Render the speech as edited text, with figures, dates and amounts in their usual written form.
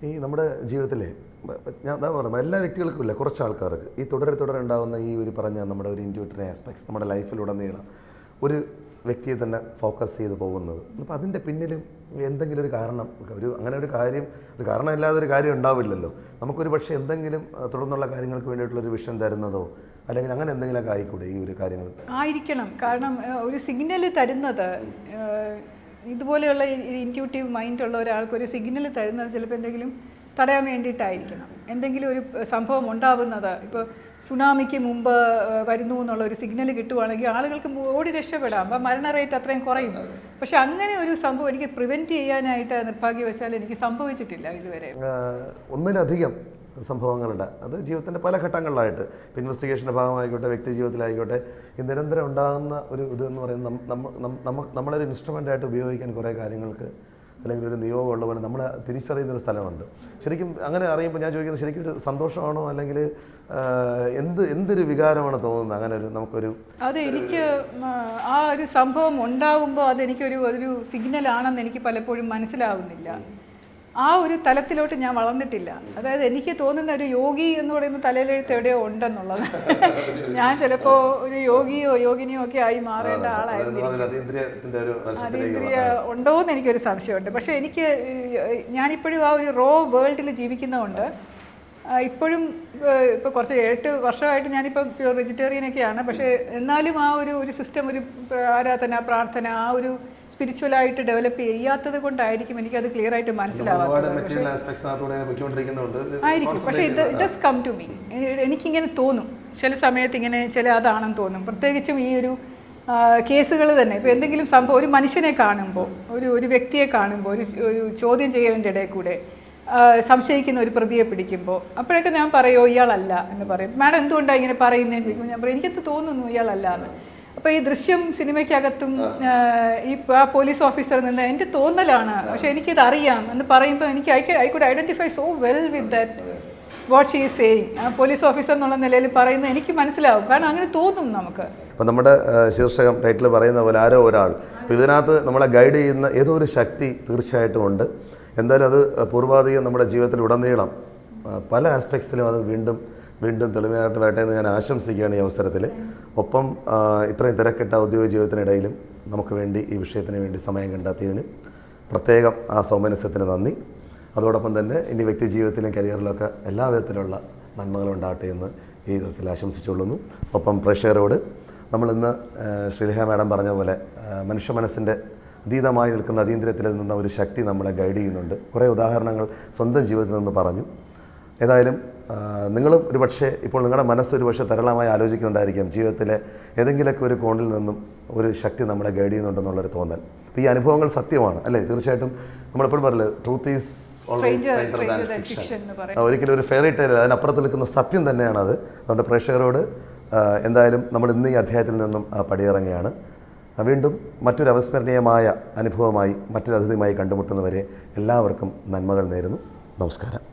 ഈ നമ്മുടെ ജീവിതത്തിലെ ഞാൻ അതാ പറഞ്ഞത് എല്ലാ വ്യക്തികൾക്കും ഇല്ല, കുറച്ച് ആൾക്കാർക്ക് ഈ തുടരെ ഉണ്ടാകുന്ന ഈ ഒരു പറഞ്ഞ നമ്മുടെ ഒരു ഇൻഡ്യൂട്ടറി ആസ്പെക്ട്സ് നമ്മുടെ ലൈഫിലുടനീളം ഒരു വ്യക്തിയെ തന്നെ ഫോക്കസ് ചെയ്ത് പോകുന്നത്. അപ്പോൾ അതിൻ്റെ പിന്നിലും എന്തെങ്കിലും ഒരു കാരണം, അങ്ങനെ ഒരു കാരണമില്ലാതെ ഒരു കാര്യം ഉണ്ടാവില്ലല്ലോ. നമുക്കൊരു പക്ഷേ എന്തെങ്കിലും തുടർന്നുള്ള കാര്യങ്ങൾക്ക് വേണ്ടിയിട്ടുള്ളൊരു വിഷൻ തരുന്നതോ അല്ലെങ്കിൽ അങ്ങനെ എന്തെങ്കിലുമൊക്കെ ആയിക്കൂടെ ഈ ഒരു കാര്യങ്ങൾ ആയിരിക്കണം. കാരണം ഒരു സിഗ്നൽ തരുന്നത്, ഇതുപോലെയുള്ള ഇൻറ്റ്യൂട്ടീവ് മൈൻഡുള്ള ഒരാൾക്ക് ഒരു സിഗ്നൽ തരുന്നത് ചിലപ്പോൾ എന്തെങ്കിലും തടയാൻ വേണ്ടിയിട്ടായിരിക്കണം. എന്തെങ്കിലും ഒരു സംഭവം ഉണ്ടാവുന്നത്, ഇപ്പോൾ സുനാമിക്ക് മുമ്പ് വരുന്നു എന്നുള്ള ഒരു സിഗ്നൽ കിട്ടുവാണെങ്കിൽ ആളുകൾക്ക് ഓടി രക്ഷപ്പെടാം, അപ്പോൾ മരണ റേറ്റ് അത്രയും കുറയും. പക്ഷെ അങ്ങനെ ഒരു സംഭവം എനിക്ക് പ്രിവെൻറ്റ് ചെയ്യാനായിട്ട് നിർഭാഗ്യവശാൽ എനിക്ക് സംഭവിച്ചിട്ടില്ല ഇതുവരെ. ഒന്നിലധികം സംഭവങ്ങളുടെ അത് ജീവിതത്തിൻ്റെ പല ഘട്ടങ്ങളിലായിട്ട് ഇപ്പോൾ ഇൻവെസ്റ്റിഗേഷൻ്റെ ഭാഗമായിക്കോട്ടെ, വ്യക്തി ജീവിതത്തിലായിക്കോട്ടെ, ഈ നിരന്തരം ഉണ്ടാകുന്ന ഒരു ഇതെന്ന് പറയുന്നത് നമ്മളൊരു ഇൻസ്ട്രുമെൻ്റായിട്ട് ഉപയോഗിക്കാൻ കുറേ കാര്യങ്ങൾക്ക് അല്ലെങ്കിൽ ഒരു നിയോഗമുള്ള പോലെ നമ്മൾ തിരിച്ചറിയുന്നൊരു സ്ഥലമുണ്ട്. ശരിക്കും അങ്ങനെ അറിയുമ്പോൾ ഞാൻ ചോദിക്കുന്നത്, ശരിക്കും ഒരു സന്തോഷമാണോ അല്ലെങ്കിൽ എന്തൊരു വികാരമാണ് തോന്നുന്നത്? അങ്ങനെ നമുക്കൊരു എനിക്ക് ആ ഒരു സംഭവം ഉണ്ടാകുമ്പോൾ അതൊരു സിഗ്നലാണെന്ന് എനിക്ക് പലപ്പോഴും മനസ്സിലാവുന്നില്ല. ആ ഒരു തലത്തിലോട്ട് ഞാൻ വളർന്നിട്ടില്ല. അതായത് എനിക്ക് തോന്നുന്ന ഒരു യോഗി എന്ന് പറയുന്ന തലയിലെഴുത്ത് എവിടെയോ ഉണ്ടെന്നുള്ളത്. ഞാൻ ചിലപ്പോൾ ഒരു യോഗിയോ യോഗിനിയോ ഒക്കെ ആയി മാറേണ്ട ആളായിരുന്നു. അതീന്ദ്രിയ ഉണ്ടോ എന്ന് എനിക്കൊരു സംശയമുണ്ട്. പക്ഷേ ഞാനിപ്പോഴും ആ ഒരു റോ വേൾഡിൽ ജീവിക്കുന്നതുകൊണ്ട് ഇപ്പോഴും ഇപ്പോൾ കുറച്ച് 8 വർഷമായിട്ട് ഞാനിപ്പോൾ പ്യൂർ വെജിറ്റേറിയനൊക്കെയാണ്. പക്ഷേ എന്നാലും ആ ഒരു സിസ്റ്റം, ഒരു ആരാധന, പ്രാർത്ഥന, ആ ഒരു സ്പിരിച്വലായിട്ട് ഡെവലപ്പ് ചെയ്യാത്തത് കൊണ്ടായിരിക്കും എനിക്കത് ക്ലിയർ ആയിട്ട് മനസ്സിലാവാത്തത്. ആയിരിക്കും. പക്ഷേ it does come to me. എനിക്കിങ്ങനെ തോന്നും ചില സമയത്ത്, ഇങ്ങനെ അതാണെന്ന് തോന്നും. പ്രത്യേകിച്ചും ഈ ഒരു കേസുകൾ തന്നെ, ഇപ്പോൾ എന്തെങ്കിലും സംഭവം, ഒരു മനുഷ്യനെ കാണുമ്പോൾ, ഒരു വ്യക്തിയെ കാണുമ്പോൾ, ഒരു ചോദ്യം ചെയ്യലിൻ്റെ ഇടയിൽ കൂടെ സംശയിക്കുന്ന ഒരു പ്രതിയെ പിടിക്കുമ്പോൾ അപ്പോഴൊക്കെ ഞാൻ പറയുമോ ഇയാളല്ല എന്ന് പറയും. മാഡം എന്തുകൊണ്ടാണ് ഇങ്ങനെ പറയുന്നതെന്ന് ചോദിക്കുമ്പോൾ ഞാൻ പറയും എനിക്കെന്ത് തോന്നുന്നു ഇയാളല്ല എന്ന്. അപ്പോൾ ഈ ദൃശ്യം സിനിമയ്ക്കകത്തും ആ പോലീസ് ഓഫീസറിൽ നിന്ന് എൻ്റെ തോന്നലാണ്, പക്ഷേ എനിക്കിത് അറിയാം എന്ന് പറയുമ്പോൾ എനിക്ക് I could identify so well with that what she is saying. ആ പോലീസ് ഓഫീസർ എന്നുള്ള നിലയിൽ പറയുന്നത് എനിക്ക് മനസ്സിലാവും, കാരണം അങ്ങനെ തോന്നും നമുക്ക്. അപ്പം നമ്മുടെ ശീർഷകം ടൈറ്റിൽ പറയുന്ന പോലെ ആരോ ഒരാൾ, അപ്പോൾ ഇതിനകത്ത് നമ്മളെ ഗൈഡ് ചെയ്യുന്ന ഏതോ ഒരു ശക്തി തീർച്ചയായിട്ടും ഉണ്ട്. എന്തായാലും അത് പൂർവാധികം നമ്മുടെ ജീവിതത്തിൽ ഉടനീളം പല ആസ്പെക്ട്സിലും അത് വീണ്ടും തെളിവായിട്ട് വരട്ടെ എന്ന് ഞാൻ ആശംസിക്കുകയാണ് ഈ അവസരത്തിൽ. ഒപ്പം ഇത്രയും തിരക്കിട്ട ഔദ്യോഗിക ജീവിതത്തിനിടയിലും നമുക്ക് വേണ്ടി ഈ വിഷയത്തിന് വേണ്ടി സമയം കണ്ടെത്തിയതിന് പ്രത്യേകം ആ സൗമനസ്യത്തിന് നന്ദി. അതോടൊപ്പം തന്നെ ഇനി വ്യക്തി ജീവിതത്തിലും കരിയറിലൊക്കെ എല്ലാ വിധത്തിലുള്ള നന്മകളുണ്ടാകട്ടെ എന്ന് ഈ ദിവസത്തിൽ ആശംസിച്ചുകൊള്ളുന്നു. ഒപ്പം പ്രേക്ഷകരോട് നമ്മളിന്ന് ശ്രീലേഖ മാഡം പറഞ്ഞ പോലെ മനുഷ്യ മനസ്സിൻ്റെ അതീതമായി നിൽക്കുന്ന അതീന്ദ്രിയത്തിൽ നിന്ന ഒരു ശക്തി നമ്മളെ ഗൈഡ് ചെയ്യുന്നുണ്ട്. കുറേ ഉദാഹരണങ്ങൾ സ്വന്തം ജീവിതത്തിൽ നിന്ന് പറഞ്ഞു. ഏതായാലും നിങ്ങളും ഒരുപക്ഷെ ഇപ്പോൾ നിങ്ങളുടെ മനസ്സ് ഒരുപക്ഷെ തരളമായി ആലോചിക്കുന്നുണ്ടായിരിക്കും, ജീവിതത്തിലെ ഏതെങ്കിലുമൊക്കെ ഒരു കോണിൽ നിന്നും ഒരു ശക്തി നമ്മളെ ഗൈഡ് ചെയ്യുന്നുണ്ടെന്നുള്ളൊരു തോന്നൽ. അപ്പോൾ ഈ അനുഭവങ്ങൾ സത്യമാണ് അല്ലേ? തീർച്ചയായിട്ടും നമ്മളെപ്പോഴും പറയില്ലേ, truth is always stranger than fiction. ഒരിക്കലും ഒരു ഫെയറി ടെയിൽ, അതിനപ്പുറത്ത് നിൽക്കുന്ന സത്യം തന്നെയാണത്. അതുകൊണ്ട് പ്രേക്ഷകരോട് എന്തായാലും നമ്മൾ ഇന്ന് ഈ അധ്യായത്തിൽ നിന്നും പടിയിറങ്ങുകയാണ്. വീണ്ടും മറ്റൊരു അവിസ്മരണീയമായ അനുഭവമായി മറ്റൊരു അതിഥിയുമായി കണ്ടുമുട്ടുന്നവരെ എല്ലാവർക്കും നന്മകൾ നേരുന്നു. നമസ്കാരം.